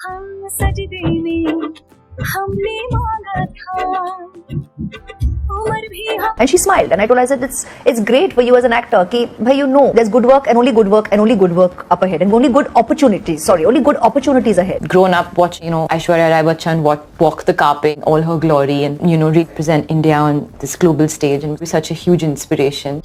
हम सजदे में हमने मांगा था उम्र भी हम. And she smiled and I told her, I said, it's great for you as an actor कि भाई you know there's good work and only good work and only good work up ahead and only good opportunities ahead. Grown up watching, Aishwarya Rai Bachchan walk the carpet in all her glory and, represent India on this global stage and be such a huge inspiration.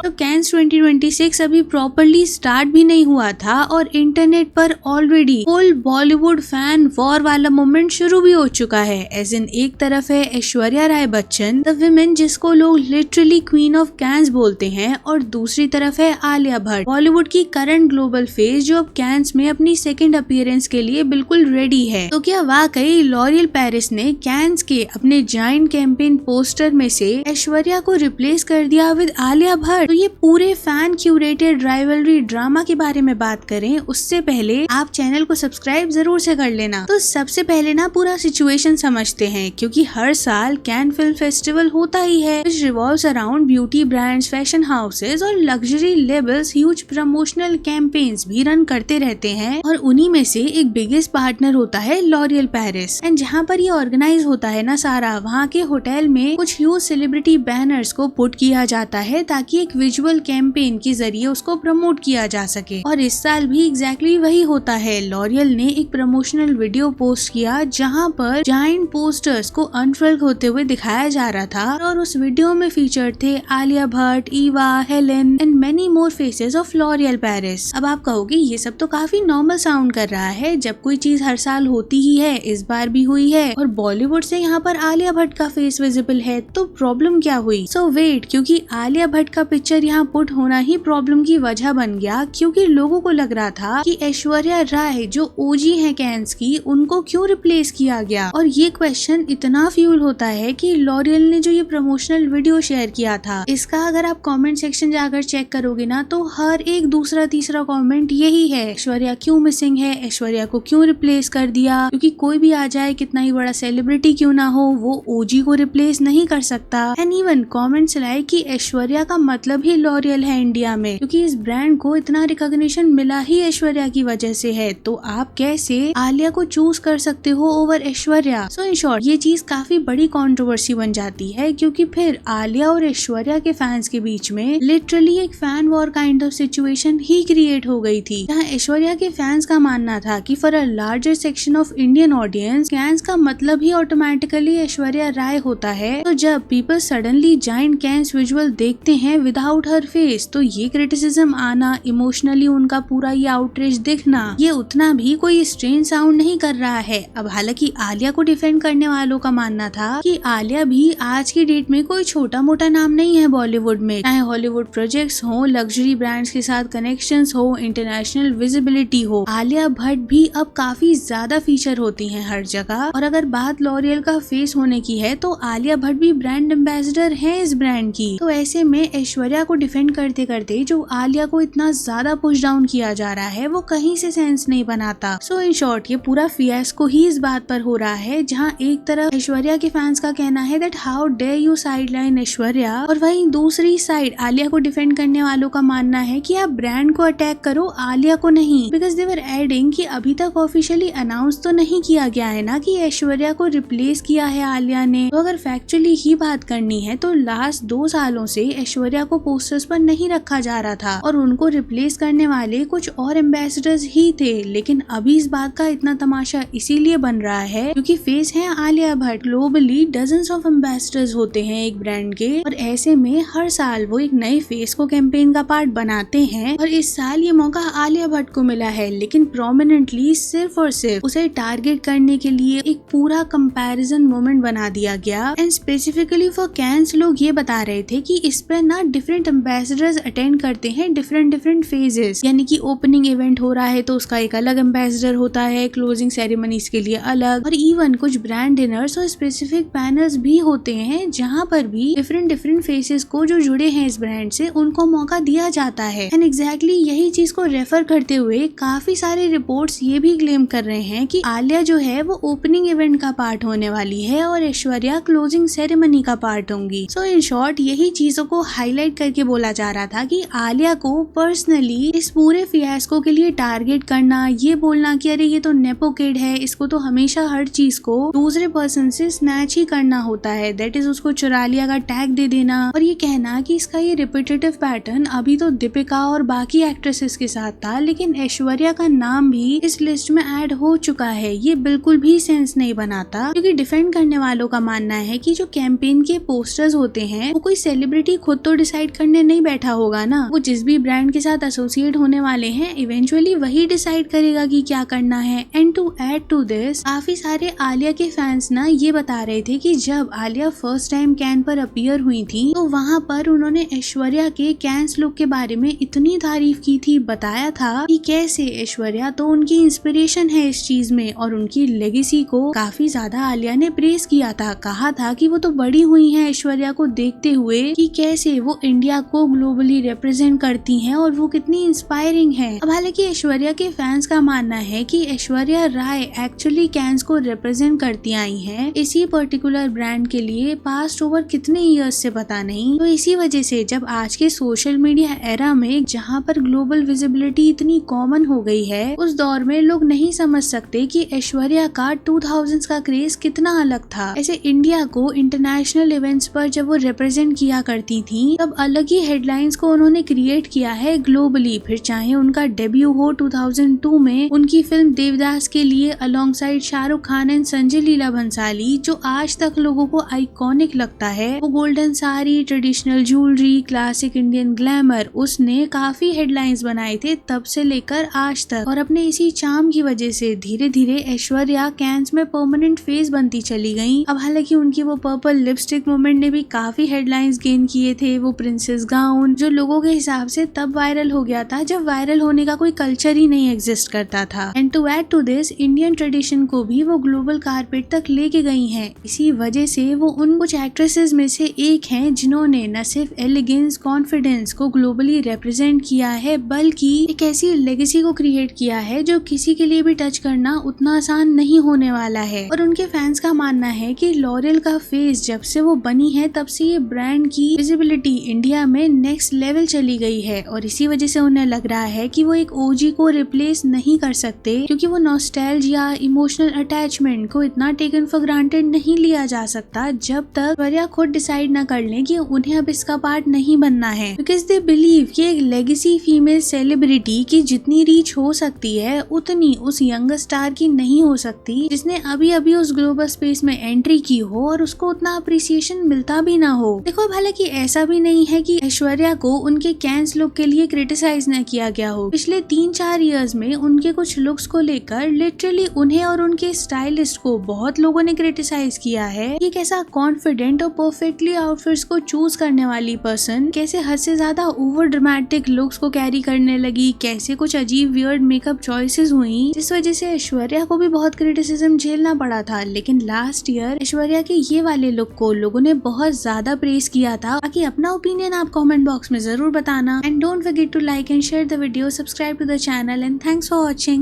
तो cans 2026 अभी properly start भी नहीं हुआ था और internet पर already whole Bollywood fan war वाला moment शुरू भी हो चुका है. एज इन एक तरफ है ऐश्वर्या राय बच्चन द विमेन जिसको लोग लिटरली क्वीन ऑफ कैंस बोलते हैं और दूसरी तरफ है आलिया भट्ट बॉलीवुड की करंट ग्लोबल फेस जो अब कैंस में अपनी सेकंड अपीयरेंस के लिए बिल्कुल रेडी है. तो क्या वाकई लॉरियल पेरिस ने कैंस के अपने जायंट कैंपेन पोस्टर में से ऐश्वर्या को रिप्लेस कर दिया विद आलिया भट्ट? तो ये पूरे फैन क्यूरेटेड राइवलरी ड्रामा के बारे में बात करें उससे पहले आप चैनल को सब्सक्राइब जरूर से कर लेना. तो सबसे पहले ना पूरा सिचुएशन समझते हैं क्योंकि हर साल कैन फिल्म फेस्टिवल होता ही है which revolves around beauty brands, fashion houses और luxury labels huge promotional campaigns भी रन करते रहते हैं और उन्हीं में से एक बिगेस्ट पार्टनर होता है लॉरियल पेरिस. एंड जहाँ पर ये ऑर्गेनाइज होता है ना सारा, वहाँ के होटल में कुछ ह्यूज सेलिब्रिटी बैनर्स को पुट किया जाता है ताकि एक विजुअल कैंपेन के जरिए उसको प्रमोट किया जा सके. और इस साल भी एग्जैक्टली वही होता है. लॉरियल ने एक प्रमोशनल वीडियो पोस्ट किया जहां पर जायंट पोस्टर्स को अनफर्ल होते हुए दिखाया जा रहा था और उस वीडियो में फीचर थे Alia Bhatt, Eva, Helen and many more faces of L'Oreal Paris. अब आप कहोगे ये सब तो काफी नॉर्मल साउंड कर रहा है, जब कोई चीज हर साल होती ही है, इस बार भी हुई है और बॉलीवुड से यहाँ पर आलिया भट्ट का फेस विजिबल है, तो प्रॉब्लम क्या हुई? सो वेट, क्योंकि आलिया भट्ट का पिक्चर यहाँ पुट होना ही प्रॉब्लम की वजह बन गया क्योंकि लोगों को लग रहा था कि ऐश्वर्या राय जो ओजी है कैंस की, उनको क्यों रिप्लेस किया गया. और ये क्वेश्चन इतना फ्यूल होता है कि लॉरियल ने जो ये प्रमोशनल वीडियो शेयर किया था, इसका अगर आप कमेंट सेक्शन जाकर चेक करोगे ना तो हर एक दूसरा तीसरा कमेंट यही है, ऐश्वर्या क्यों मिसिंग है, ऐश्वर्या को क्यों रिप्लेस कर दिया. क्योंकि कोई भी आ जाए, कितना ही बड़ा सेलिब्रिटी क्यों ना हो, वो ओजी को रिप्लेस नहीं कर सकता. एंड इवन कमेंट्स लाए कि ऐश्वर्या का मतलब ही लॉरियल है इंडिया में, क्योंकि इस ब्रांड को इतना रिकॉग्निशन मिला ही ऐश्वर्या की वजह से है. तो आप कैसे आलिया को चूज कर सकते हो over Aishwarya? So in short ये चीज काफी बड़ी कंट्रोवर्सी बन जाती है क्योंकि फिर आलिया और ऐश्वर्या के फैंस के बीच में लिटरली एक fan war kind of situation he create हो गई थी, जहाँ ऐश्वर्या के फैंस का मानना था कि for a larger section of Indian audience Cannes का मतलब ही ऑटोमेटिकली ऐश्वर्या राय होता है. तो जब people suddenly giant Cannes visual देखते हैं विदाउट हर फेस, तो ये क्रिटिसिज्म आना, इमोशनली उनका पूरा ये आउटरीच दिखना, ये उतना भी कोई स्ट्रेंज साउंड नहीं कर रहा है. अब हालांकि आलिया को डिफेंड करने वालों का मानना था कि आलिया भी आज की डेट में कोई छोटा मोटा नाम नहीं है बॉलीवुड में, चाहे हॉलीवुड प्रोजेक्ट्स हो, लग्जरी ब्रांड्स के साथ कनेक्शंस हो, इंटरनेशनल विजिबिलिटी हो, आलिया भट्ट भी अब काफी ज्यादा फीचर होती हैं हर जगह. और अगर बात लॉरियल का फेस होने की है तो आलिया भट्ट भी ब्रांड एम्बेसडर है इस ब्रांड की. तो ऐसे में ऐश्वर्या को डिफेंड करते करते जो आलिया को इतना ज्यादा पुश डाउन किया जा रहा है वो कहीं से सेंस नहीं बनाता. सो इन शॉर्ट ये पूरा फियास्को ही इस बात पर हो रहा है जहाँ एक तरफ ऐश्वर्या के फैंस का कहना है that how dare you sideline Aishwarya, और वहीं दूसरी साइड आलिया को डिफेंड करने वालों का मानना है कि आप ब्रांड को अटैक करो, आलिया को नहीं. बिकॉज दे वर एडिंग कि अभी तक ऑफिशियली अनाउंस तो नहीं किया गया है ना कि ऐश्वर्या को रिप्लेस किया है आलिया ने. तो अगर फैक्चुअली ही बात करनी है तो लास्ट 2 सालों से ऐश्वर्या को पोस्टर्स पर नहीं रखा जा रहा था और उनको रिप्लेस करने वाले कुछ और एम्बेसडर्स ही थे. लेकिन अभी इस बात का इतना तमाशा इसीलिए बन रहा है क्योंकि फेस है Alia Bhatt. Globally dozens of ambassadors होते हैं एक ब्रांड के और ऐसे में हर साल वो एक नए फेस को कैंपेन का पार्ट बनाते हैं और इस साल ये मौका आलिया भट्ट को मिला है, लेकिन प्रोमिनेंटली सिर्फ और सिर्फ उसे टारगेट करने के लिए एक पूरा कंपैरिजन मोमेंट बना दिया गया. एंड स्पेसिफिकली फॉर कैंस लोग ये बता रहे थे कि इस पर ना डिफरेंट एम्बेसडर्स अटेंड करते हैं डिफरेंट फेजेस, यानी कि ओपनिंग इवेंट हो रहा है तो उसका एक अलग एम्बेसडर होता है, क्लोजिंग सेरेमनीज के लिए अलग, और इवन कुछ ब्रांड डिनर्स और स्पेसिफिक पैनल्स भी होते हैं जहाँ पर भी डिफरेंट फेसेस को जो जुड़े हैं इस ब्रांड से उनको मौका दिया जाता है. एंड एग्जैक्टली यही चीज को रेफर करते हुए काफी सारे रिपोर्ट्स ये भी क्लेम कर रहे हैं कि आलिया जो है वो ओपनिंग इवेंट का पार्ट होने वाली है और ऐश्वर्या क्लोजिंग सेरेमनी का पार्ट पार्ट होंगी। सो इन शॉर्ट यही चीजों को हाईलाइट करके बोला जा रहा था कि आलिया को पर्सनली इस पूरे फियास्को के लिए टारगेट करना, ये बोलना कि अरे ये तो नेपो किड है, इसको तो हमेशा हर चीज को दूसरे पर्सन से स्नैच ही करना होता है, दैट इज उसको चुरा लिया का टैग दे देना, और ये कहना कि इसका ये रिपीटेटिव पैटर्न अभी तो दीपिका और बाकी एक्ट्रेसेस के साथ था, लेकिन ऐश्वर्या का नाम भी इस लिस्ट में ऐड हो चुका है। ये बिल्कुल भी सेंस नहीं बनाता, क्योंकि डिफेंड करने वालों का मानना है कि जो कैंपेन के पोस्टर्स होते हैं वो कोई सेलिब्रिटी खुद तो डिसाइड करने नहीं बैठा होगा ना, वो जिस भी ब्रांड के साथ एसोसिएट होने वाले हैं इवेंचुअली वही डिसाइड करेगा कि क्या करना है। And to add to this, काफी सारे आलिया के फैंस ना ये बता रहे थे कि जब आलिया फर्स्ट टाइम कैन पर अपीयर हुई थी तो वहाँ पर उन्होंने ऐश्वर्या के कैंस लुक के बारे में इतनी तारीफ की थी, बताया था कि कैसे ऐश्वर्या तो उनकी इंस्पिरेशन है इस चीज में, और उनकी लेगेसी को काफी ज्यादा आलिया ने प्रेस किया था। कहा था कि वो तो बड़ी हुई हैं ऐश्वर्या को देखते हुए कि कैसे वो इंडिया को ग्लोबली रिप्रेजेंट करती हैं और वो कितनी इंस्पायरिंग है। अब हालांकि ऐश्वर्या के फैंस का मानना है कि ऐश्वर्या राय एक्चुअली कैंस को रिप्रेजेंट करती आई हैं इसी पर्टिकुलर ब्रांड के लिए पास्ट ओवर कितने ईयर्स से पता नहीं। तो इसी वजह से जब आज के सोशल मीडिया एरा में जहाँ पर ग्लोबल विजिबिलिटी इतनी कॉमन हो गई है, उस दौर में लोग नहीं समझ सकते कि ऐश्वर्या का 2000s का क्रेज कितना अलग था। ऐसे इंडिया को इंटरनेशनल इवेंट्स पर जब वो रिप्रेजेंट किया करती थी तब अलग ही हेडलाइंस को उन्होंने क्रिएट किया है ग्लोबली। फिर चाहे उनका डेब्यू हो 2002 में उनकी फिल्म देवदास के लिए अलोंगसाइड शाहरुख खान एंड संजय लीला भंसाली, जो आज तक लोगों को आइकॉनिक लगता है, वो golden sari, traditional jewellery, classic Indian glamour, उसने काफी हेडलाइंस बनाए थे तब से लेकर आज तक। और अपने इसी चार्म की वजह से धीरे धीरे ऐश्वर्या कैंस में परमानेंट फेस बनती चली गई। अब हालांकि उनकी वो पर्पल लिपस्टिक मोमेंट ने भी काफी हेडलाइंस गेन किए थे, वो प्रिंसेस गाउन जो लोगों के हिसाब से तब वायरल हो गया था जब वायरल होने का कोई कल्चर ही नहीं एग्जिस्ट करता था। And to add to this, Indian tradition को भी वो ग्लोबल कारपेट तक लेके गई हैं। इसी वजह से वो उन कुछ एक्ट्रेसेस में से एक हैं जिन्होंने न सिर्फ एलिगेंस, कॉन्फिडेंस को ग्लोबली रिप्रेजेंट किया है, बल्कि एक ऐसी लेगेसी को क्रिएट किया है जो किसी के लिए भी टच करना उतना आसान नहीं होने वाला है। और उनके फैंस का मानना है कि लॉरियल का फेस जब से वो बनी है तब से ये ब्रांड की विजिबिलिटी इंडिया में नेक्स्ट लेवल चली गई है, और इसी वजह से उन्हें लग रहा है कि वो एक ओजी को रिप्लेस नहीं कर सकते, क्योंकि वो नॉस्टैल्जिया, इमोशनल अटैचमेंट को इतना टेकन फॉर ग्रांटेड नहीं लिया जा सकता जब तक ऐश्वर्या खुद डिसाइड न कर लें कि उन्हें अब इसका पार्ट नहीं बनना है। बिकॉज दे बिलीव कि एक लेगेसी फीमेल सेलिब्रिटी की जितनी रीच हो सकती है उतनी उस यंग स्टार की नहीं हो सकती जिसने अभी अभी उस ग्लोबल स्पेस में एंट्री की हो और उसको उतना अप्रिसिएशन मिलता भी ना हो। देखो अब हालांकि ऐसा भी नहीं है कि ऐश्वर्या को उनके कैंस लुक के लिए क्रिटिसाइज न किया गया हो। पिछले 3-4 इयर्स में उनके कुछ लुक्स को लेकर लिटरली उन्हें और उनके स्टाइलिस्ट को बहुत लोगों ने क्रिटिसाइज किया है। एक ऐसा कॉन्फिडेंट और परफेक्टली आउटफिट्स को चूज करने वाली पर्सन कैसे हद से ज्यादा ओवर ड्रामेटिक लुक्स को कैरी करने लगी, कैसे कुछ अजीब वियर्ड मेकअप चॉइसेस हुई, जिस वजह से ऐश्वर्या को भी बहुत क्रिटिसिज्म झेलना पड़ा था। लेकिन लास्ट ईयर ऐश्वर्या के ये वाले लुक को लोगों ने बहुत ज्यादा प्रेस किया था। बाकी अपना ओपिनियन आप कमेंट बॉक्स में जरूर बताना, and don't forget to like and share the video, subscribe to the channel, and thanks for watching.